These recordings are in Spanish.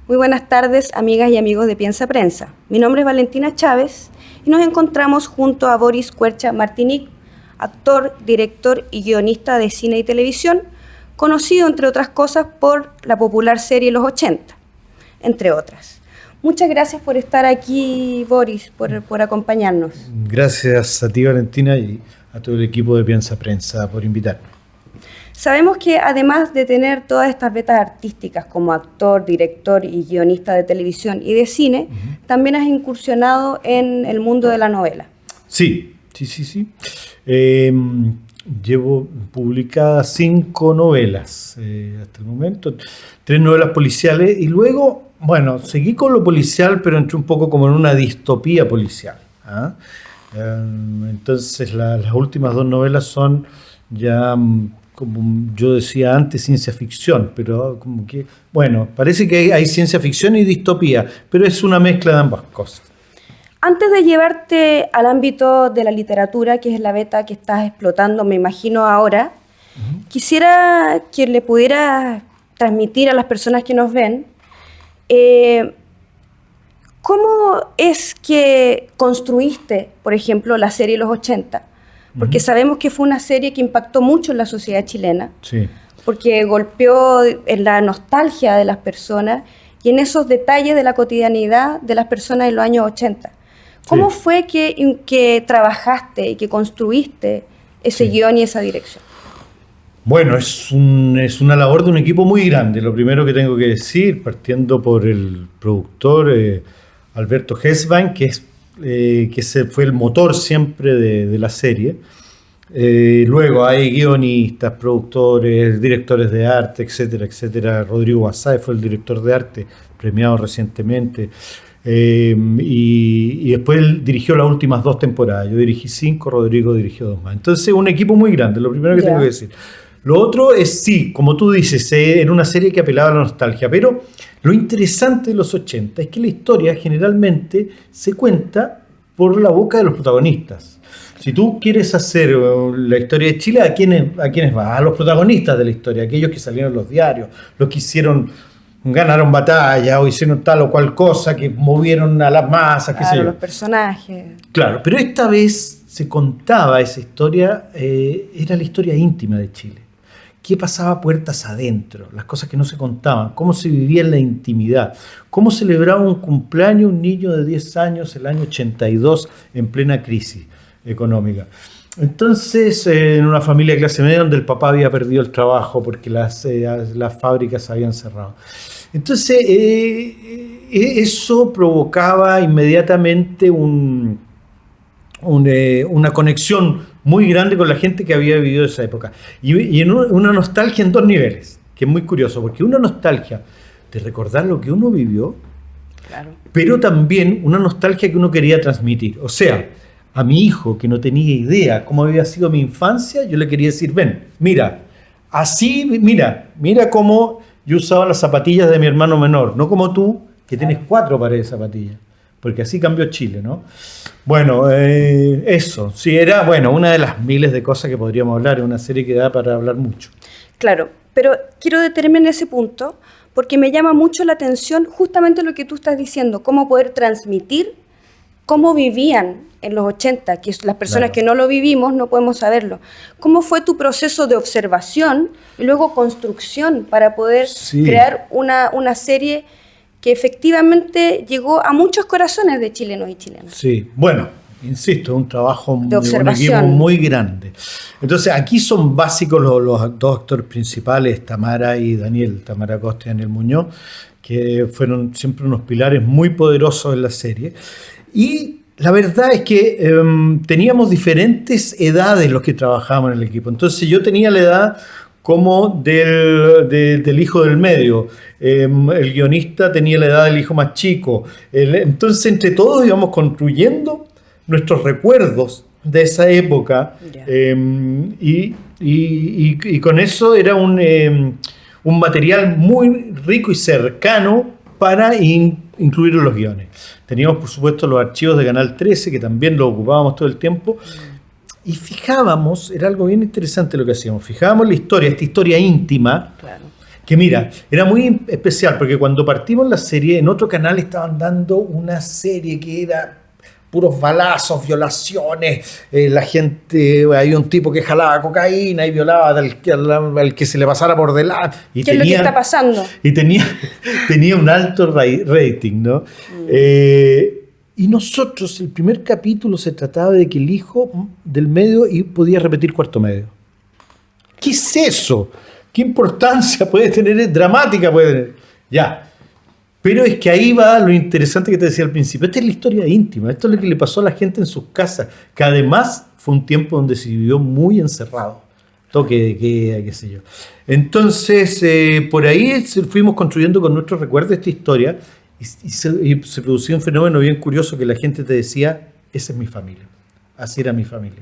Muy buenas tardes, amigas y amigos de Piensa Prensa. Mi nombre es Valentina Chávez y nos encontramos junto a Boris Cuercha Martinic, actor, director y guionista de cine y televisión, conocido, entre otras cosas, por la popular serie Los 80, entre otras. Muchas gracias por estar aquí, Boris, por acompañarnos. Gracias a ti, Valentina, y a todo el equipo de Piensa Prensa por invitarme. Sabemos que además de tener todas estas vetas artísticas como actor, director y guionista de televisión y de cine, también has incursionado en el mundo de la novela. Sí. Llevo publicadas 5 novelas hasta el momento, 3 novelas policiales y luego, bueno, seguí con lo policial, pero entré un poco como en una distopía policial. Entonces las últimas 2 novelas son ya, como yo decía antes, ciencia ficción, pero como que, bueno, parece que hay ciencia ficción y distopía, pero es una mezcla de ambas cosas. Antes de llevarte al ámbito de la literatura, que es la beta que estás explotando, me imagino ahora, quisiera que le pudieras transmitir a las personas que nos ven cómo es que construiste, por ejemplo, la serie Los 80, porque sabemos que fue una serie que impactó mucho en la sociedad chilena, Sí. porque golpeó en la nostalgia de las personas y en esos detalles de la cotidianidad de las personas en los años 80. ¿Cómo fue que trabajaste y que construiste ese guión y esa dirección? Bueno, es una labor de un equipo muy grande. Lo primero que tengo que decir, partiendo por el productor Alberto Hesbain, que fue el motor siempre de la serie. Luego hay guionistas, productores, directores de arte, etcétera, etcétera. Rodrigo Basáez fue el director de arte, premiado recientemente. Y después él dirigió las últimas 2 temporadas. Yo dirigí 5, Rodrigo dirigió 2 más. Entonces, un equipo muy grande, lo primero que tengo que decir. Lo otro es, sí, como tú dices, era una serie que apelaba a la nostalgia, pero lo interesante de los 80 es que la historia generalmente se cuenta por la boca de los protagonistas. Si tú quieres hacer la historia de Chile, ¿a quiénes vas? A los protagonistas de la historia, aquellos que salieron en los diarios, los que ganaron batalla o hicieron tal o cual cosa, que movieron a las masas, qué sé yo. Los personajes. Claro, pero esta vez se contaba esa historia, era la historia íntima de Chile. ¿Qué pasaba puertas adentro? Las cosas que no se contaban, cómo se vivía en la intimidad, cómo celebraba un cumpleaños un niño de 10 años el año 82 en plena crisis económica. Entonces, en una familia de clase media donde el papá había perdido el trabajo porque las fábricas habían cerrado. Entonces, eso provocaba inmediatamente una conexión muy grande con la gente que había vivido esa época. Y una nostalgia en 2 niveles, que es muy curioso, porque una nostalgia de recordar lo que uno vivió, claro, pero también una nostalgia que uno quería transmitir. O sea, a mi hijo, que no tenía idea cómo había sido mi infancia, yo le quería decir, ven, mira cómo yo usaba las zapatillas de mi hermano menor, no como tú, que tienes 4 pares de zapatillas, porque así cambió Chile, ¿no? Bueno, eso, sí, era, bueno, una de las miles de cosas que podríamos hablar, es una serie que da para hablar mucho. Claro, pero quiero detenerme en ese punto, porque me llama mucho la atención justamente lo que tú estás diciendo, cómo poder transmitir cómo vivían en los 80, que las personas que no lo vivimos no podemos saberlo. ¿Cómo fue tu proceso de observación y luego construcción para poder crear una serie que efectivamente llegó a muchos corazones de chilenos y chilenas? Sí, bueno, insisto, es un trabajo de un equipo muy grande. Entonces, aquí son básicos los 2 actores principales, Tamara Costa y Daniel Muñoz, que fueron siempre unos pilares muy poderosos en la serie. Y la verdad es que teníamos diferentes edades los que trabajábamos en el equipo. Entonces yo tenía la edad como del hijo del medio. El guionista tenía la edad del hijo más chico. Entonces entre todos íbamos construyendo nuestros recuerdos de esa época. Y con eso era un material muy rico y cercano para incluir en los guiones. Teníamos, por supuesto, los archivos de Canal 13, que también los ocupábamos todo el tiempo, y fijábamos, era algo bien interesante lo que hacíamos, fijábamos la historia, esta historia íntima, Que mira, era muy especial porque cuando partimos la serie, en otro canal estaban dando una serie que era puros balazos, violaciones, la gente, había un tipo que jalaba cocaína y violaba al que se le pasara por delante. ¿Qué es lo que está pasando? Y tenía un alto rating, ¿no? Y nosotros, el primer capítulo se trataba de que el hijo del medio podía repetir cuarto medio. ¿Qué es eso? ¿Qué importancia puede tener? Dramática puede tener. Ya. Pero es que ahí va lo interesante que te decía al principio. Esta es la historia íntima. Esto es lo que le pasó a la gente en sus casas. Que además fue un tiempo donde se vivió muy encerrado. Toque de queda, qué sé yo. Entonces, por ahí fuimos construyendo con nuestros recuerdos esta historia. Y se produció un fenómeno bien curioso que la gente te decía, esa es mi familia. Así era mi familia.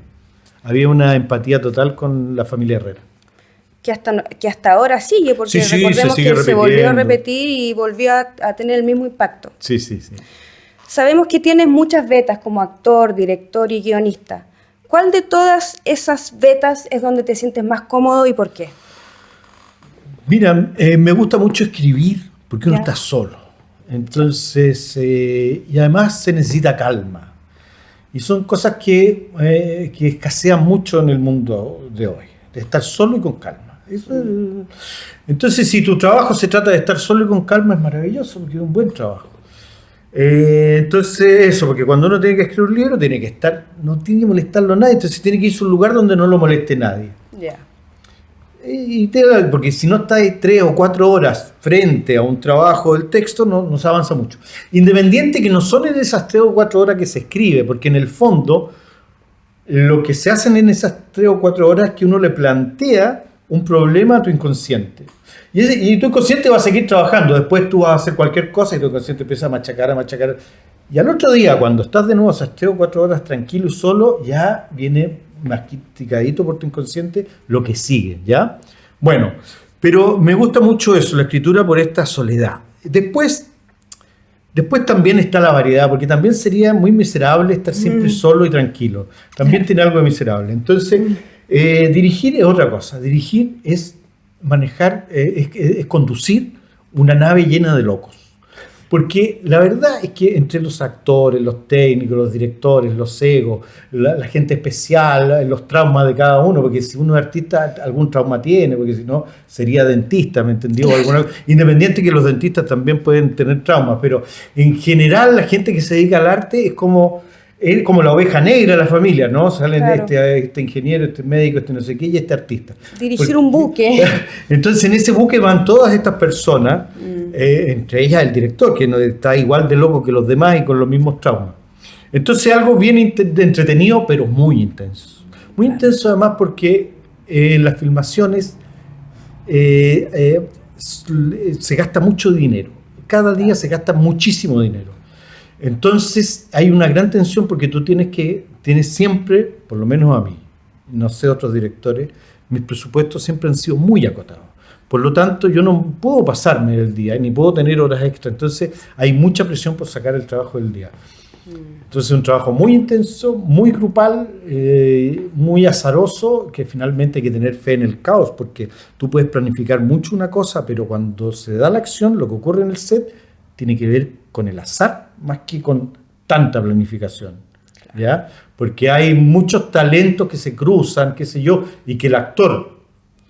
Había una empatía total con la familia Herrera. Que hasta ahora sigue, porque recordemos que se volvió a repetir y volvió a tener el mismo impacto. Sí. Sabemos que tienes muchas vetas como actor, director y guionista. ¿Cuál de todas esas vetas es donde te sientes más cómodo y por qué? Mira, me gusta mucho escribir porque uno está solo. Entonces, y además se necesita calma. Y son cosas que escasean mucho en el mundo de hoy, de estar solo y con calma. Entonces, si tu trabajo se trata de estar solo y con calma, es maravilloso, porque es un buen trabajo. Entonces, eso, porque cuando uno tiene que escribir un libro, tiene que estar, no tiene que molestarlo a nadie, entonces tiene que irse a un lugar donde no lo moleste nadie. Porque si no estáis 3 o 4 horas frente a un trabajo del texto, no se avanza mucho. Independiente que no son en esas 3 o 4 horas que se escribe, porque en el fondo, lo que se hacen en esas 3 o 4 horas es que uno le plantea un problema a tu inconsciente. Y tu inconsciente va a seguir trabajando. Después tú vas a hacer cualquier cosa y tu inconsciente empieza a machacar. Y al otro día, cuando estás de nuevo esas 3 o 4 horas tranquilo y solo, ya viene masticadito por tu inconsciente lo que sigue, ¿ya? Bueno, pero me gusta mucho eso, la escritura por esta soledad. Después también está la variedad, porque también sería muy miserable estar siempre solo y tranquilo. También tiene algo de miserable. Entonces, dirigir es otra cosa. Dirigir es manejar, es conducir una nave llena de locos. Porque la verdad es que entre los actores, los técnicos, los directores, los egos, la gente especial, los traumas de cada uno, porque si uno es artista, algún trauma tiene, porque si no, sería dentista, ¿me entendió? Independiente que los dentistas también pueden tener traumas, pero en general la gente que se dedica al arte es como la oveja negra de la familia, ¿no? Salen este ingeniero, este médico, este no sé qué, y este artista. Dirigir un buque. Entonces en ese buque van todas estas personas, entre ellas el director, que no está igual de loco que los demás y con los mismos traumas. Entonces algo bien entretenido, pero muy intenso. Muy intenso además porque en las filmaciones se gasta mucho dinero. Cada día se gasta muchísimo dinero. Entonces hay una gran tensión porque tú tienes siempre, por lo menos a mí, no sé otros directores, mis presupuestos siempre han sido muy acotados. Por lo tanto, yo no puedo pasarme del día, ni puedo tener horas extra. Entonces hay mucha presión por sacar el trabajo del día. Entonces es un trabajo muy intenso, muy grupal, muy azaroso, que finalmente hay que tener fe en el caos, porque tú puedes planificar mucho una cosa, pero cuando se da la acción, lo que ocurre en el set tiene que ver con el azar más que con tanta planificación, ¿ya? Porque hay muchos talentos que se cruzan, qué sé yo, y que el actor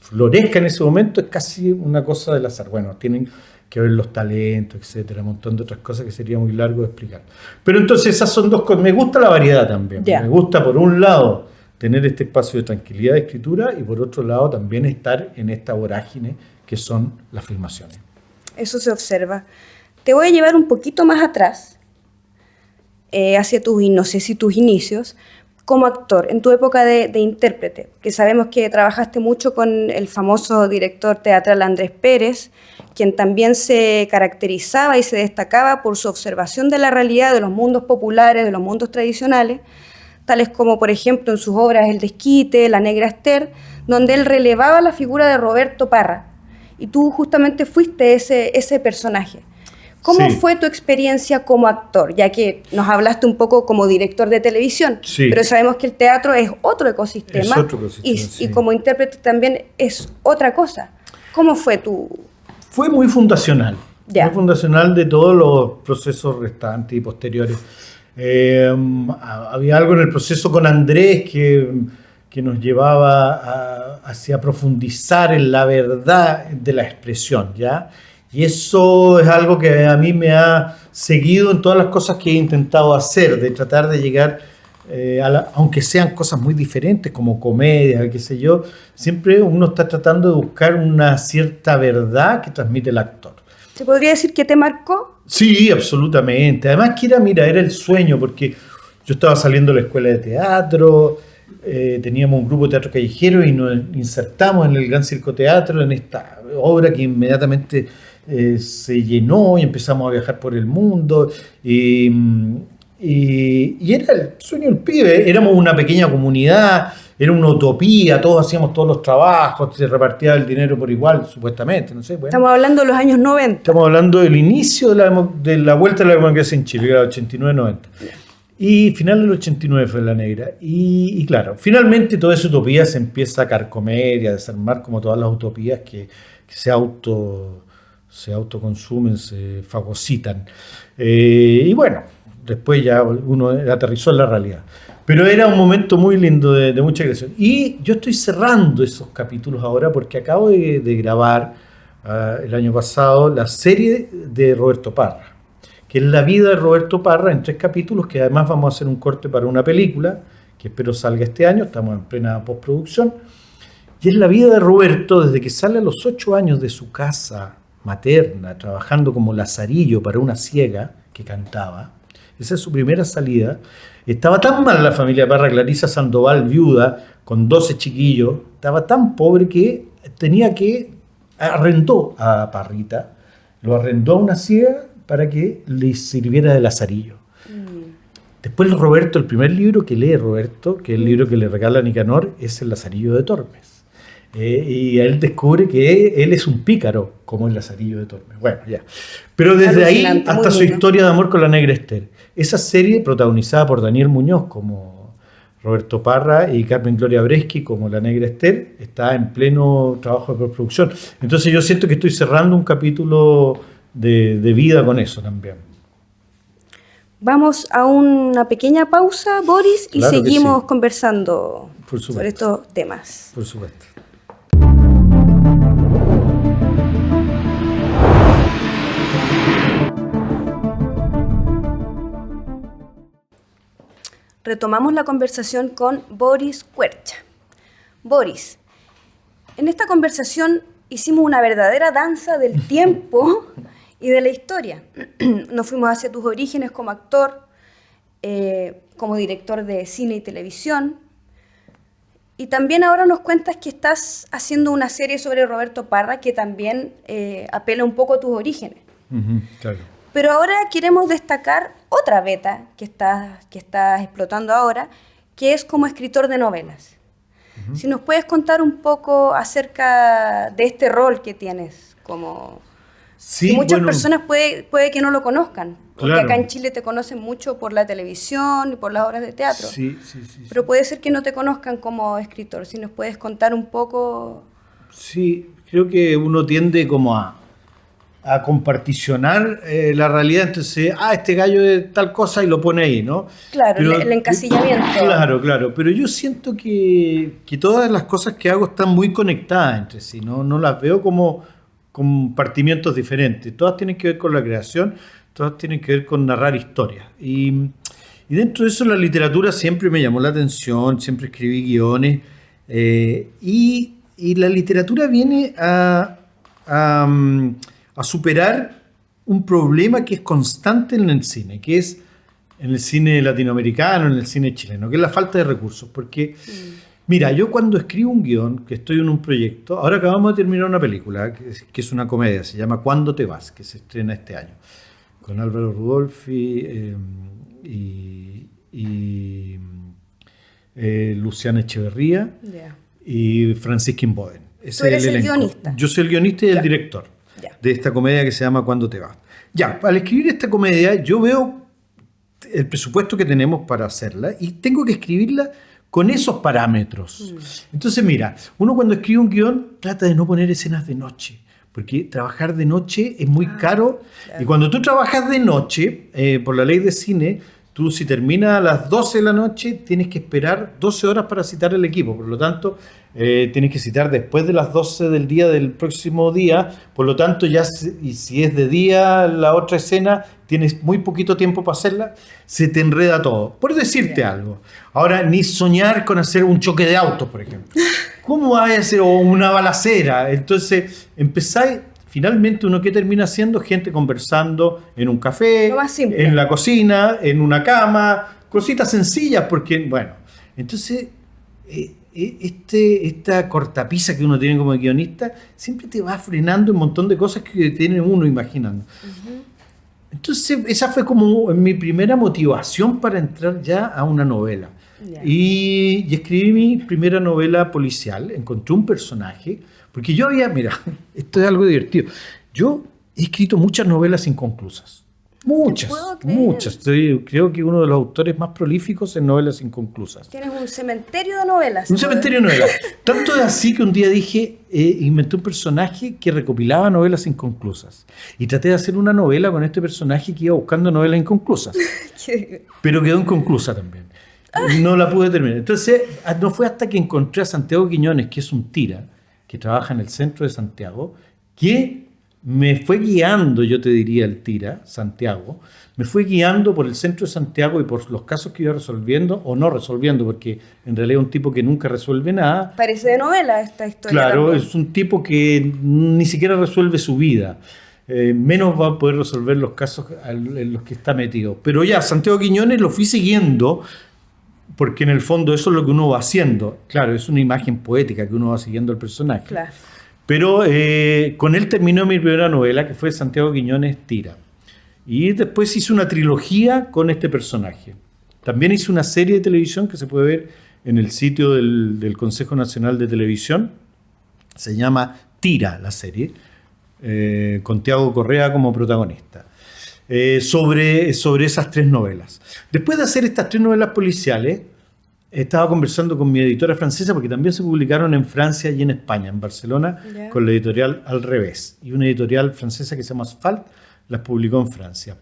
florezca en ese momento es casi una cosa del azar. Bueno, tienen que ver los talentos, etcétera, un montón de otras cosas que sería muy largo de explicar. Pero entonces esas son dos cosas. Me gusta la variedad también. Me gusta, por un lado, tener este espacio de tranquilidad de escritura y por otro lado también estar en esta vorágine que son las filmaciones. Eso se observa. Te voy a llevar un poquito más atrás, hacia tus inicios, como actor, en tu época de intérprete, que sabemos que trabajaste mucho con el famoso director teatral Andrés Pérez, quien también se caracterizaba y se destacaba por su observación de la realidad de los mundos populares, de los mundos tradicionales, tales como, por ejemplo, en sus obras El Desquite, La Negra Ester, donde él relevaba la figura de Roberto Parra, y tú justamente fuiste ese personaje. ¿Cómo fue tu experiencia como actor? Ya que nos hablaste un poco como director de televisión, pero sabemos que el teatro es otro ecosistema, y como intérprete también es otra cosa. ¿Cómo fue tu fue muy fundacional. Muy fundacional de todos los procesos restantes y posteriores. Había algo en el proceso con Andrés que nos llevaba hacia profundizar en la verdad de la expresión, ¿ya? Y eso es algo que a mí me ha seguido en todas las cosas que he intentado hacer, de tratar de llegar, aunque sean cosas muy diferentes, como comedia, qué sé yo, siempre uno está tratando de buscar una cierta verdad que transmite el actor. ¿Se podría decir que te marcó? Sí, absolutamente. Además que era el sueño, porque yo estaba saliendo de la escuela de teatro, teníamos un grupo de teatro callejero y nos insertamos en el Gran Circo Teatro, en esta obra que inmediatamente se llenó y empezamos a viajar por el mundo. Y era el sueño del pibe. Éramos una pequeña comunidad, era una utopía, todos hacíamos todos los trabajos, se repartía el dinero por igual, supuestamente. No sé, bueno. Estamos hablando de los años 90. Estamos hablando del inicio de la vuelta de la democracia en Chile, que era 89-90. Y final del 89 fue La Negra. Y claro, finalmente toda esa utopía se empieza a carcomer y a desarmar, como todas las utopías que se autoconsumen, se fagocitan. Y bueno, después ya uno aterrizó en la realidad. Pero era un momento muy lindo de mucha creación. Y yo estoy cerrando esos capítulos ahora porque acabo de grabar el año pasado la serie de Roberto Parra, que es la vida de Roberto Parra en 3 capítulos, que además vamos a hacer un corte para una película, que espero salga este año, estamos en plena postproducción. Y es la vida de Roberto desde que sale a los 8 años de su casa materna, trabajando como lazarillo para una ciega que cantaba. Esa es su primera salida. Estaba tan mal la familia Parra, Clarisa Sandoval, viuda, con 12 chiquillos, estaba tan pobre que arrendó a Parrita, lo arrendó a una ciega para que le sirviera de lazarillo. Después Roberto, el primer libro que lee Roberto, que es el libro que le regala Nicanor, es El Lazarillo de Tormes. Y él descubre que él es un pícaro, como el Lazarillo de Tormes. Bueno, ya. Pero desde ahí hasta su historia de amor con la Negra Esther. Esa serie, protagonizada por Daniel Muñoz como Roberto Parra y Carmen Gloria Breschi como la Negra Esther, está en pleno trabajo de postproducción. Entonces yo siento que estoy cerrando un capítulo de vida con eso también. Vamos a una pequeña pausa, Boris, y claro, seguimos conversando sobre estos temas. Por supuesto. Retomamos la conversación con Boris Quercia. Boris, en esta conversación hicimos una verdadera danza del tiempo y de la historia. Nos fuimos hacia tus orígenes como actor, como director de cine y televisión, y también ahora nos cuentas que estás haciendo una serie sobre Roberto Parra que también apela un poco a tus orígenes. Claro. Pero ahora queremos destacar otra beta que estás explotando ahora, que es como escritor de novelas. Si nos puedes contar un poco acerca de este rol que tienes como... Sí, muchas personas puede que no lo conozcan, porque claro, acá en Chile te conocen mucho por la televisión y por las obras de teatro. Sí. Pero puede ser que no te conozcan como escritor. Si nos puedes contar un poco... Sí, creo que uno tiende como a comparticionar la realidad, entonces, este gallo es tal cosa y lo pone ahí, ¿no? Claro, pero, el encasillamiento. Claro, pero yo siento que todas las cosas que hago están muy conectadas entre sí, no las veo como compartimientos diferentes, todas tienen que ver con la creación, todas tienen que ver con narrar historias. Y dentro de eso la literatura siempre me llamó la atención, siempre escribí guiones, y la literatura viene a superar un problema que es constante en el cine, que es en el cine latinoamericano, en el cine chileno, que es la falta de recursos. Porque, mira, yo cuando escribo un guión, que estoy en un proyecto, ahora acabamos de terminar una película, que es una comedia, se llama ¿Cuándo te vas?, que se estrena este año, con Álvaro Rudolphy y Luciana Echeverría y Francisca Imboden. ¿Tú eres el guionista? Yo soy el guionista y el director de esta comedia que se llama ¿Cuándo te vas? Ya, al escribir esta comedia yo veo el presupuesto que tenemos para hacerla y tengo que escribirla con esos parámetros. Entonces, mira, uno cuando escribe un guión trata de no poner escenas de noche, porque trabajar de noche es muy caro. Claro. Y cuando tú trabajas de noche, por la ley de cine, tú si terminas a las 12 de la noche, tienes que esperar 12 horas para citar el equipo. Por lo tanto, tienes que citar después de las 12 del día del próximo día. Por lo tanto, y si es de día la otra escena, tienes muy poquito tiempo para hacerla, se te enreda todo. Por decirte algo. Ahora, ni soñar con hacer un choque de autos, por ejemplo. ¿Cómo vas a hacer? O una balacera. Entonces, empezáis... Finalmente, ¿uno qué termina haciendo? Gente conversando en un café, en la cocina, en una cama, cositas sencillas, porque, bueno, entonces, esta cortapisa que uno tiene como guionista siempre te va frenando un montón de cosas que tiene uno imaginando. Uh-huh. Entonces, esa fue como mi primera motivación para entrar ya a una novela. Yeah. Y escribí mi primera novela policial, encontré un personaje. Porque yo mira, esto es algo divertido. Yo he escrito muchas novelas inconclusas. Muchas. Creo que uno de los autores más prolíficos en novelas inconclusas. Tienes un cementerio de novelas. Un cementerio de novelas. Tanto es así que un día dije, inventé un personaje que recopilaba novelas inconclusas. Y traté de hacer una novela con este personaje que iba buscando novelas inconclusas. Pero quedó inconclusa también. No la pude terminar. Entonces, no fue hasta que encontré a Santiago Quiñones, que es un tira, que trabaja en el centro de Santiago, que me fue guiando, yo te diría el tira, Santiago, me fue guiando por el centro de Santiago y por los casos que iba resolviendo o no resolviendo, porque en realidad es un tipo que nunca resuelve nada. Parece de novela esta historia. Claro, también. Es un tipo que ni siquiera resuelve su vida. Menos va a poder resolver los casos en los que está metido. Pero ya, Santiago Quiñones lo fui siguiendo, porque en el fondo eso es lo que uno va haciendo. Claro, es una imagen poética que uno va siguiendo al personaje. Claro. Pero con él terminó mi primera novela, que fue Santiago Quiñones Tira. Y después hice una trilogía con este personaje. También hice una serie de televisión que se puede ver en el sitio del Consejo Nacional de Televisión. Se llama Tira, la serie, con Tiago Correa como protagonista. Sobre esas 3 novelas. Después de hacer estas 3 novelas policiales, estaba conversando con mi editora francesa, porque también se publicaron en Francia y en España, en Barcelona, yeah, con la editorial Al Revés. Y una editorial francesa que se llama Asphalt las publicó en Francia.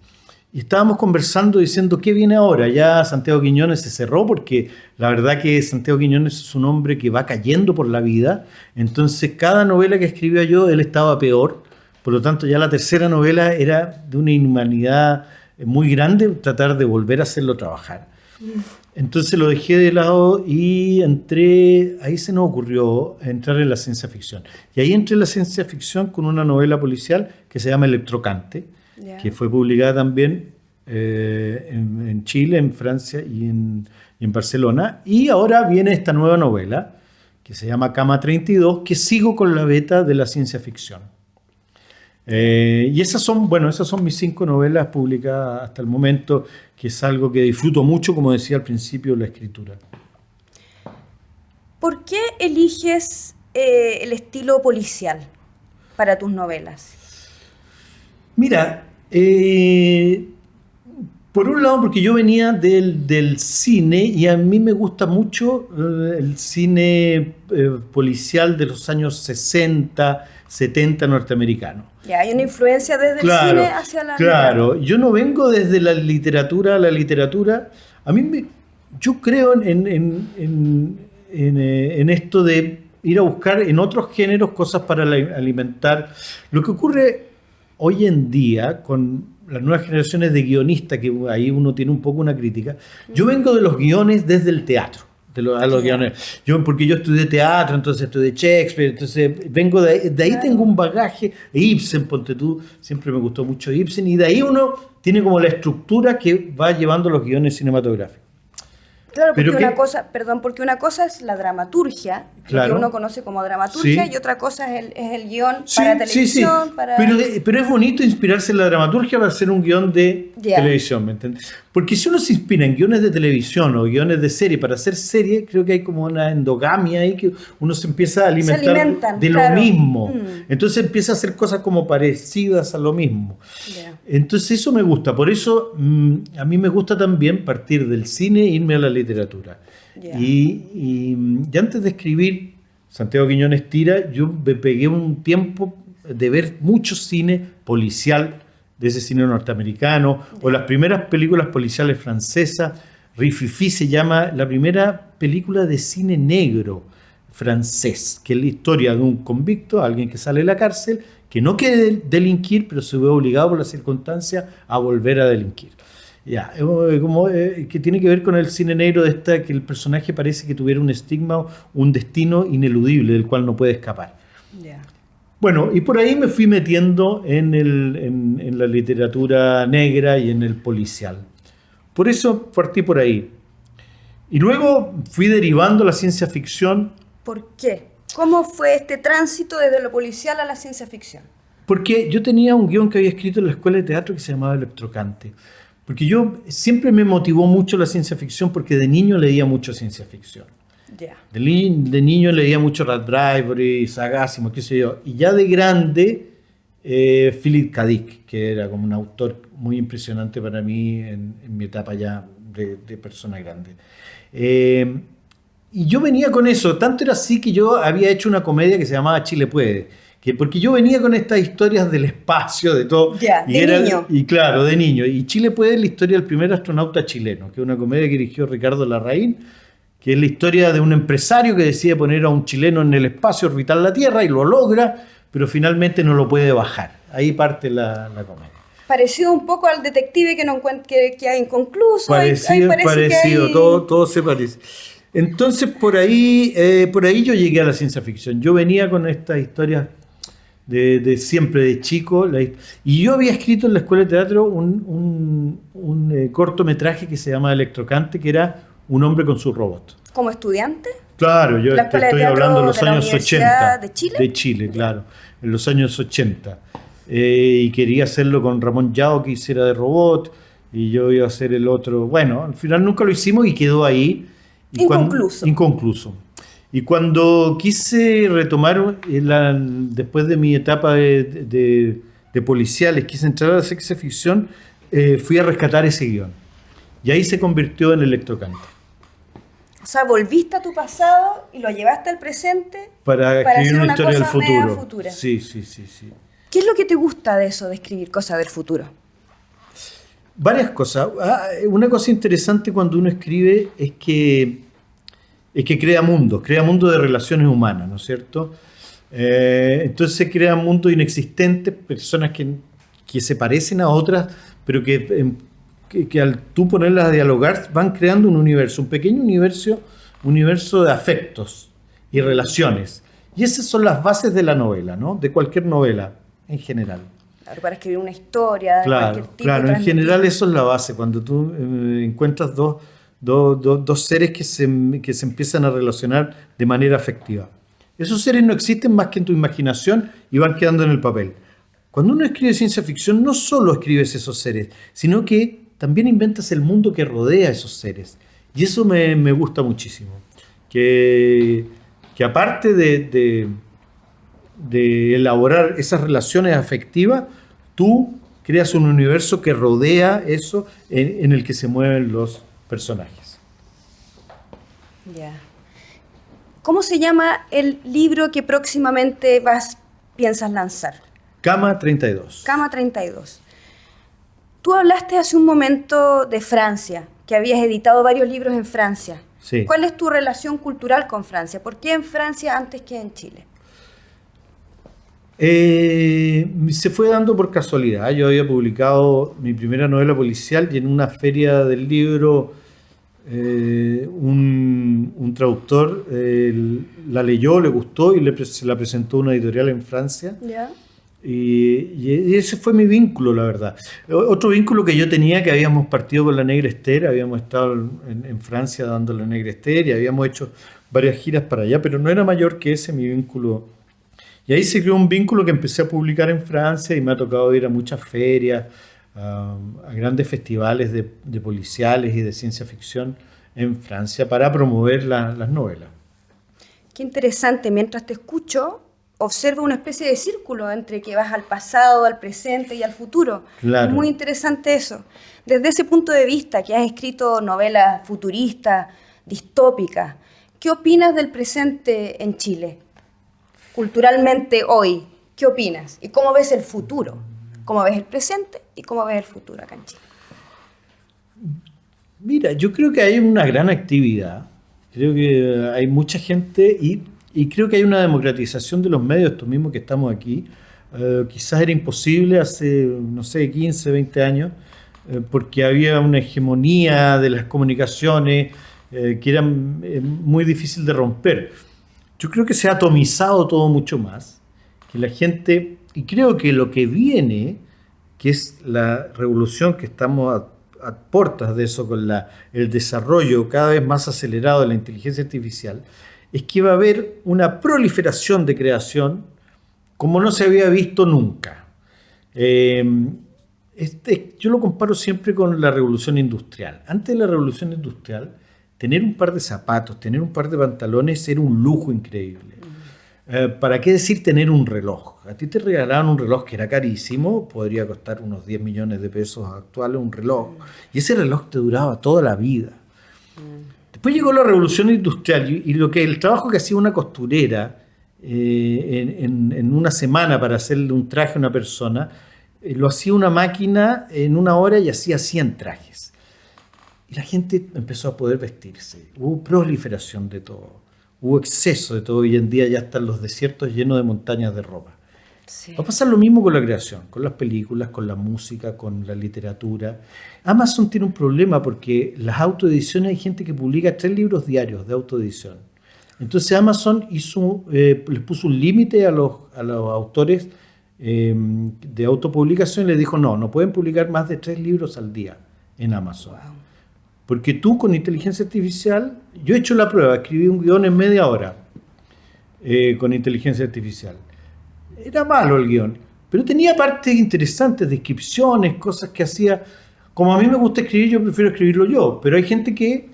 Y estábamos conversando diciendo, ¿qué viene ahora? Ya Santiago Quiñones se cerró, porque la verdad que Santiago Quiñones es un hombre que va cayendo por la vida. Entonces, cada novela que escribía yo, él estaba peor. Por lo tanto, ya la tercera novela era de una inhumanidad muy grande, tratar de volver a hacerlo trabajar. Entonces lo dejé de lado y ahí se nos ocurrió entrar en la ciencia ficción. Y ahí entré en la ciencia ficción con una novela policial que se llama Electrocante, yeah, que fue publicada también en Chile, en Francia y en Barcelona. Y ahora viene esta nueva novela que se llama Cama 32, que sigo con la beta de la ciencia ficción. Y esas son mis 5 novelas publicadas hasta el momento, que es algo que disfruto mucho, como decía al principio, la escritura. ¿Por qué eliges el estilo policial para tus novelas? Mira, por un lado porque yo venía del cine y a mí me gusta mucho el cine policial de los años 60, 70 norteamericano. Ya, hay una influencia desde el cine hacia la literatura. Yo no vengo desde la literatura a la literatura. Yo creo en esto de ir a buscar en otros géneros cosas para alimentar. Lo que ocurre hoy en día con las nuevas generaciones de guionistas, que ahí uno tiene un poco una crítica. Yo vengo de los guiones desde el teatro. Los guiones. Porque yo estudié teatro, entonces estudié Shakespeare, entonces vengo de ahí claro, tengo un bagaje. Ibsen, ponte tú, siempre me gustó mucho Ibsen, y de ahí uno tiene como la estructura que va llevando los guiones cinematográficos. Claro, porque una cosa es la dramaturgia, claro, lo que uno conoce como dramaturgia, sí, y otra cosa es el guión, sí, para televisión. Sí. Pero es bonito inspirarse en la dramaturgia para hacer un guión de televisión, ¿me entiendes? Porque si uno se inspira en guiones de televisión o guiones de serie para hacer serie, creo que hay como una endogamia ahí que uno se empieza a alimentar de lo mismo. Entonces empieza a hacer cosas como parecidas a lo mismo. Yeah. Entonces eso me gusta. Por eso a mí me gusta también partir del cine e irme a la literatura. Yeah. Y antes de escribir Santiago Quiñones Tira, yo me pegué un tiempo de ver mucho cine policial, de ese cine norteamericano, o las primeras películas policiales francesas. Rififi se llama la primera película de cine negro francés, que es la historia de un convicto, alguien que sale de la cárcel, que no quiere delinquir, pero se ve obligado por las circunstancias a volver a delinquir. Ya, que tiene que ver con el cine negro de esta, que el personaje parece que tuviera un estigma, un destino ineludible del cual no puede escapar. Yeah. Bueno, y por ahí me fui metiendo en la literatura negra y en el policial. Por eso partí por ahí. Y luego fui derivando la ciencia ficción. ¿Por qué? ¿Cómo fue este tránsito desde lo policial a la ciencia ficción? Porque yo tenía un guión que había escrito en la escuela de teatro que se llamaba Electrocante. Porque yo siempre me motivó mucho la ciencia ficción porque de niño leía mucho ciencia ficción. Yeah. De niño leía mucho Rat Bradbury, Sagásimo, qué sé yo. Y ya de grande, Philip K. Dick, que era como un autor muy impresionante para mí en mi etapa ya de persona grande. Y yo venía con eso. Tanto era así que yo había hecho una comedia que se llamaba Chile Puede. Porque yo venía con estas historias del espacio, de todo. Yeah, niño. Y claro, de niño. Y Chile Puede es la historia del primer astronauta chileno, que es una comedia que dirigió Ricardo Larraín, que es la historia de un empresario que decide poner a un chileno en el espacio, orbitar la Tierra, y lo logra, pero finalmente no lo puede bajar. Ahí parte la comedia. Parecido un poco al detective que hay inconcluso. Parecido. Todo se parece. Entonces, por ahí yo llegué a la ciencia ficción. Yo venía con estas historias de siempre, de chico. Y yo había escrito en la escuela de teatro un cortometraje que se llama Electrocante, que era un hombre con su robot. ¿Como estudiante? Claro, yo te estoy hablando de los años 80. ¿De Chile? De Chile, claro, en los años 80. Y quería hacerlo con Ramón Yao, que hiciera de robot, y yo iba a hacer el otro. Bueno, al final nunca lo hicimos y quedó ahí. Inconcluso. Y cuando quise retomar, después de mi etapa de policiales, quise entrar a la ciencia ficción, fui a rescatar ese guión. Y ahí se convirtió en Electrocante. O sea, volviste a tu pasado y lo llevaste al presente para escribir una historia del futuro. Futura. Sí. ¿Qué es lo que te gusta de eso, de escribir cosas del futuro? Varias cosas. Una cosa interesante cuando uno escribe es que crea mundos de relaciones humanas, ¿no es cierto? Entonces crea mundos inexistentes, personas que se parecen a otras, pero que al tú ponerlas a dialogar van creando un universo, un pequeño universo de afectos y relaciones. Y esas son las bases de la novela, ¿no? De cualquier novela en general. Claro, para escribir una historia de cualquier tipo. Claro, en general eso es la base. Cuando tú encuentras dos seres que se empiezan a relacionar de manera afectiva. Esos seres no existen más que en tu imaginación y van quedando en el papel. Cuando uno escribe ciencia ficción, no solo escribes esos seres, sino que también inventas el mundo que rodea a esos seres. Y eso me gusta muchísimo. Que aparte de elaborar esas relaciones afectivas, tú creas un universo que rodea eso en el que se mueven los personajes. Ya. ¿Cómo se llama el libro que próximamente piensas lanzar? Cama 32. Cama 32. Tú hablaste hace un momento de Francia, que habías editado varios libros en Francia. Sí. ¿Cuál es tu relación cultural con Francia? ¿Por qué en Francia antes que en Chile? Se fue dando por casualidad. Yo había publicado mi primera novela policial y en una feria del libro un traductor la leyó, le gustó y se la presentó a una editorial en Francia. ¿Ya? Y ese fue mi vínculo, la verdad. Otro vínculo que yo tenía, que habíamos partido con La Negra Esther, habíamos estado en Francia dando La Negra Esther y habíamos hecho varias giras para allá, pero no era mayor que ese mi vínculo. Y ahí se creó un vínculo que empecé a publicar en Francia y me ha tocado ir a muchas ferias, a grandes festivales de policiales y de ciencia ficción en Francia para promover las novelas. Qué interesante. Mientras te escucho, observo una especie de círculo entre que vas al pasado, al presente y al futuro. Claro. Es muy interesante eso. Desde ese punto de vista, que has escrito novelas futuristas, distópicas, ¿qué opinas del presente en Chile? Culturalmente hoy, ¿Qué opinas? ¿Y cómo ves el futuro? ¿Cómo ves el presente y cómo ves el futuro acá en Chile? Mira, yo creo que hay una gran actividad. Creo que hay mucha gente y creo que hay una democratización de los medios, estos mismos que estamos aquí. Quizás era imposible hace, no sé, 15, 20 años, porque había una hegemonía de las comunicaciones que era muy difícil de romper. Yo creo que se ha atomizado todo mucho más, que la gente, y creo que lo que viene, que es la revolución que estamos a puertas de eso, con el desarrollo cada vez más acelerado de la inteligencia artificial, es que va a haber una proliferación de creación como no se había visto nunca. Yo lo comparo siempre con la revolución industrial. Antes de la revolución industrial, tener un par de zapatos, tener un par de pantalones era un lujo increíble. ¿Para qué decir tener un reloj? A ti te regalaban un reloj que era carísimo, podría costar unos 10 millones de pesos actuales un reloj, y ese reloj te duraba toda la vida. Después llegó la revolución industrial y el trabajo que hacía una costurera en una semana para hacerle un traje a una persona, lo hacía una máquina en una hora y hacía 100 trajes. Y la gente empezó a poder vestirse. Hubo proliferación de todo. Hubo exceso de todo. Hoy en día ya están los desiertos llenos de montañas de ropa. Sí. Va a pasar lo mismo con la creación, con las películas, con la música, con la literatura. Amazon tiene un problema porque las autoediciones, hay gente que publica 3 libros diarios de autoedición. Entonces Amazon les puso un límite a los autores de autopublicación y les dijo no pueden publicar más de 3 libros al día en Amazon. Wow. Porque tú con inteligencia artificial, yo he hecho la prueba, escribí un guión en media hora con inteligencia artificial. Era malo el guión, pero tenía partes interesantes, descripciones, cosas que hacía. Como a mí me gusta escribir, yo prefiero escribirlo yo, pero hay gente que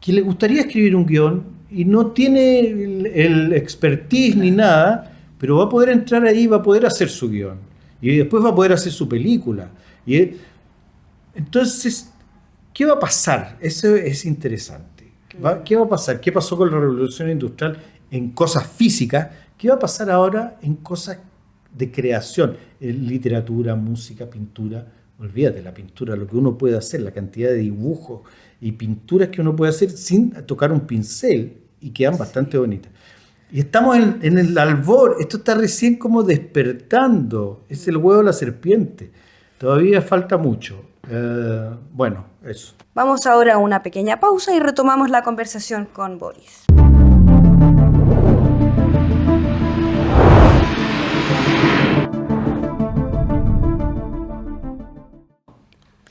le gustaría escribir un guión y no tiene el expertise ni nada, pero va a poder entrar ahí, va a poder hacer su guión. Y después va a poder hacer su película. Entonces, ¿qué va a pasar? Eso es interesante. ¿Qué va a pasar? ¿Qué pasó con la revolución industrial en cosas físicas? ¿Qué va a pasar ahora en cosas de creación? En literatura, música, pintura. Olvídate, la pintura, lo que uno puede hacer, la cantidad de dibujos y pinturas que uno puede hacer sin tocar un pincel y quedan bastante bonitas. Y estamos en el albor, esto está recién como despertando, es el huevo de la serpiente. Todavía falta mucho. Bueno, eso. Vamos ahora a una pequeña pausa y retomamos la conversación con Boris.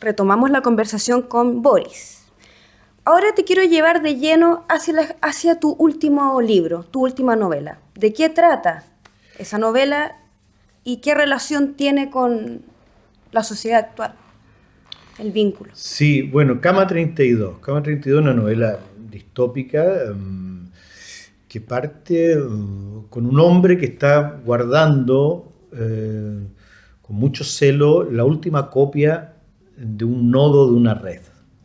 Retomamos la conversación con Boris. Ahora te quiero llevar de lleno hacia tu último libro, tu última novela. ¿De qué trata esa novela y qué relación tiene con la sociedad actual? El vínculo. Sí, bueno, Cama 32. Cama 32 es una novela distópica que parte con un hombre que está guardando con mucho celo la última copia de un nodo de una red,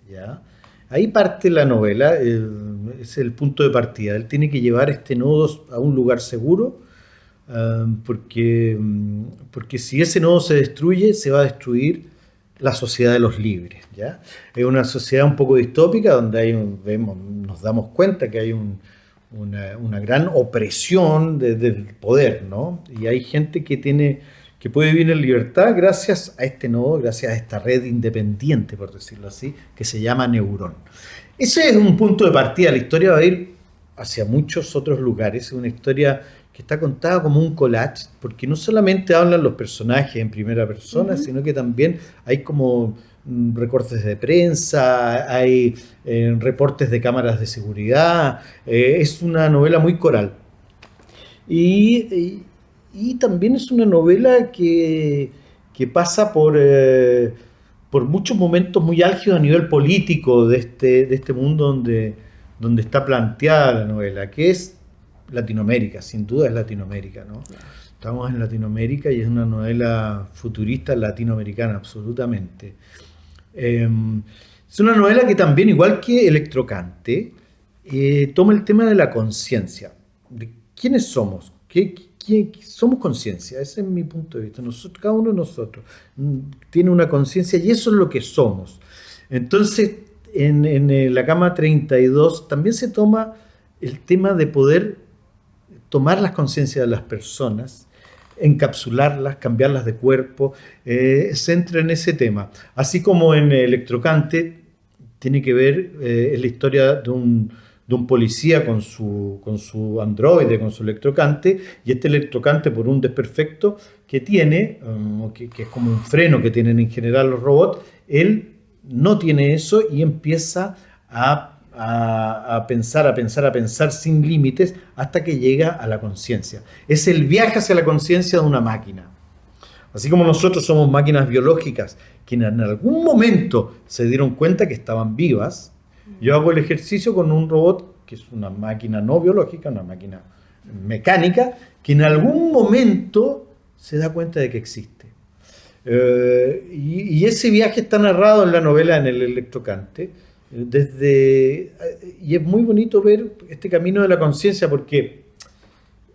¿ya? Ahí parte la novela, es el punto de partida. Él tiene que llevar este nodo a un lugar seguro porque si ese nodo se destruye, se va a destruir la sociedad de los libres, ¿ya? Es una sociedad un poco distópica donde nos damos cuenta que hay una gran opresión del poder, ¿no? Y hay gente que puede vivir en libertad gracias a este nodo, gracias a esta red independiente, por decirlo así, que se llama Neurón. Ese es un punto de partida. La historia va a ir hacia muchos otros lugares. Es una historia que está contada como un collage, porque no solamente hablan los personajes en primera persona, sino que también hay como recortes de prensa, hay reportes de cámaras de seguridad. Es una novela muy coral. Y también es una novela que pasa por muchos momentos muy álgidos a nivel político de este mundo donde está planteada la novela, que es Latinoamérica, sin duda es Latinoamérica, ¿no? Estamos en Latinoamérica y es una novela futurista latinoamericana, absolutamente. Es una novela que también, igual que Electrocante, toma el tema de la conciencia, de quiénes somos, somos conciencia, ese es mi punto de vista. Nosotros, cada uno de nosotros tiene una conciencia y eso es lo que somos. Entonces, en la cama 32 también se toma el tema de poder tomar las conciencias de las personas, encapsularlas, cambiarlas de cuerpo, se entra en ese tema. Así como en Electrocante tiene que ver en la historia de un policía con su androide, con su electrocante, y este electrocante, por un desperfecto que tiene, que es como un freno que tienen en general los robots, él no tiene eso y empieza a pensar sin límites hasta que llega a la conciencia. Es el viaje hacia la conciencia de una máquina. Así como nosotros somos máquinas biológicas que en algún momento se dieron cuenta que estaban vivas. Yo hago el ejercicio con un robot que es una máquina no biológica, una máquina mecánica, que en algún momento se da cuenta de que existe. Y ese viaje está narrado en la novela, en el Electrocante, y es muy bonito ver este camino de la conciencia, porque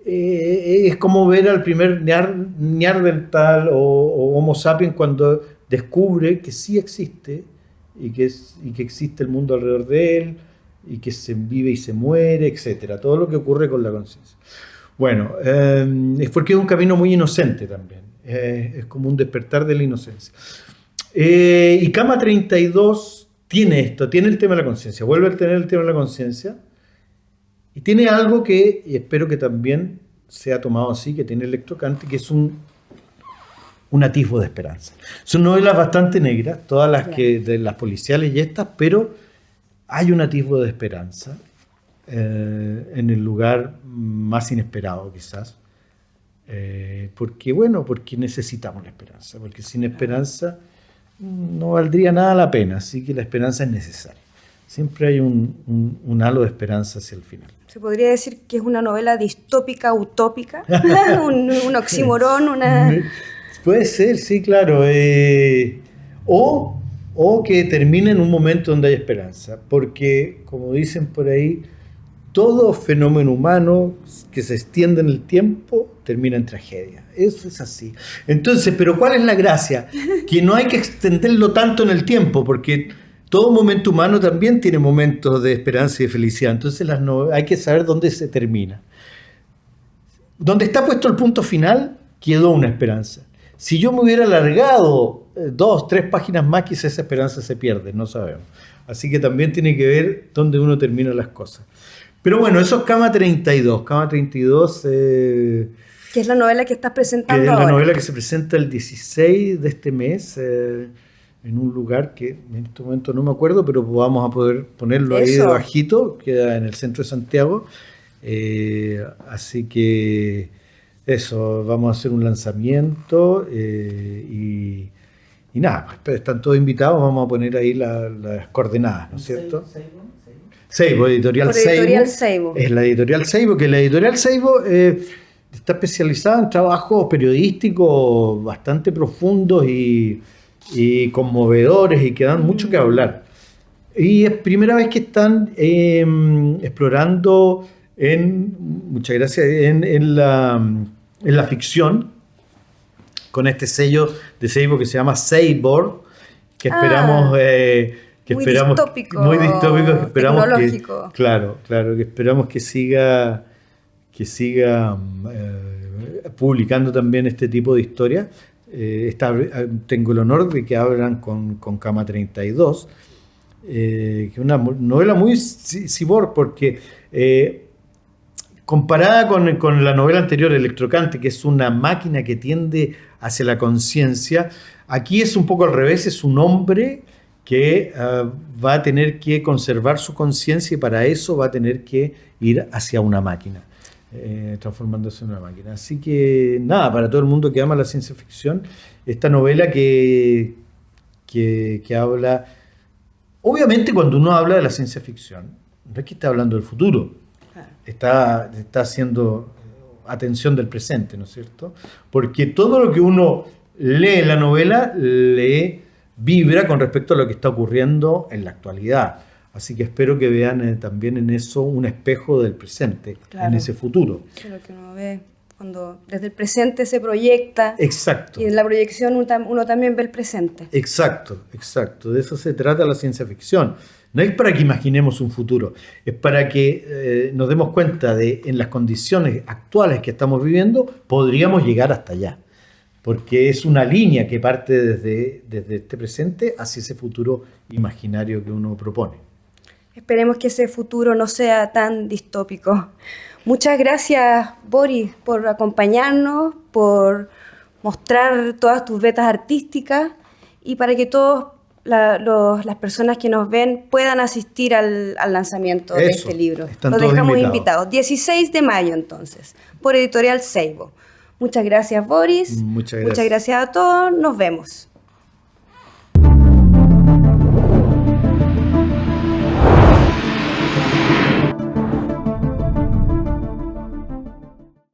es como ver al primer Neandertal o Homo sapiens cuando descubre que sí existe y que existe el mundo alrededor de él y que se vive y se muere, etcétera, todo lo que ocurre con la conciencia. Bueno, es porque es un camino muy inocente también, es como un despertar de la inocencia. Y Cama 32 tiene esto, tiene el tema de la conciencia, vuelve a tener el tema de la conciencia y tiene algo que y espero que también sea tomado así, que tiene Electrocante, que es un atisbo de esperanza. Son novelas bastante negras, todas las que de las policiales y estas, pero hay un atisbo de esperanza en el lugar más inesperado quizás, porque necesitamos la esperanza, porque sin esperanza no valdría nada la pena, así que la esperanza es necesaria. Siempre hay un halo de esperanza hacia el final. ¿Se podría decir que es una novela distópica, utópica? un oxímoron, Puede ser, sí, claro. O que termine en un momento donde hay esperanza, porque, como dicen por ahí, todo fenómeno humano que se extiende en el tiempo termina en tragedia. Eso es así. Entonces, ¿pero cuál es la gracia? Que no hay que extenderlo tanto en el tiempo, porque todo momento humano también tiene momentos de esperanza y de felicidad. Entonces hay que saber dónde se termina. Donde está puesto el punto final, quedó una esperanza. Si yo me hubiera alargado 2, 3 páginas más, quizá esa esperanza se pierde, no sabemos. Así que también tiene que ver dónde uno termina las cosas. Pero bueno, eso es Cama 32. Cama 32... que es la novela que estás presentando ahora. Que es la novela que se presenta el 16 de este mes, en un lugar que en este momento no me acuerdo, pero vamos a poder ponerlo ahí debajito, queda en el centro de Santiago. Así que eso, vamos a hacer un lanzamiento y nada, pues, están todos invitados, vamos a poner ahí las coordenadas, ¿no es cierto? Seibo, Editorial Seibo. Es la Editorial Seibo, que la Editorial Seibo está especializada en trabajos periodísticos bastante profundos y conmovedores y que dan mucho que hablar. Y es primera vez que están explorando muchas gracias, en la ficción, con este sello de Seibo que se llama Seibor, que esperamos... muy distópico, que esperamos tecnológico. Que esperamos que siga publicando también este tipo de historias. Tengo el honor de que hablan con Cama 32, que es una novela muy cyborg, porque comparada con la novela anterior, Electrocante, que es una máquina que tiende hacia la conciencia, aquí es un poco al revés, es un hombre que va a tener que conservar su conciencia y para eso va a tener que ir hacia una máquina, transformándose en una máquina. Así que nada, para todo el mundo que ama la ciencia ficción, esta novela que habla, obviamente cuando uno habla de la ciencia ficción, no es que está hablando del futuro, está haciendo atención del presente, ¿no es cierto? Porque todo lo que uno lee en la novela le vibra con respecto a lo que está ocurriendo en la actualidad. Así que espero que vean también en eso un espejo del presente, en ese futuro. Eso es lo que uno ve cuando desde el presente se proyecta. Exacto. Y en la proyección uno también ve el presente. Exacto, exacto. De eso se trata la ciencia ficción. No es para que imaginemos un futuro, es para que nos demos cuenta de en las condiciones actuales que estamos viviendo, podríamos llegar hasta allá. Porque es una línea que parte desde este presente hacia ese futuro imaginario que uno propone. Esperemos que ese futuro no sea tan distópico. Muchas gracias, Boris, por acompañarnos, por mostrar todas tus vetas artísticas y para que todas las personas que nos ven puedan asistir al lanzamiento de este libro. Los dejamos invitados. 16 de mayo, entonces, por Editorial Seibo. Muchas gracias, Boris. Muchas gracias. Muchas gracias a todos. Nos vemos.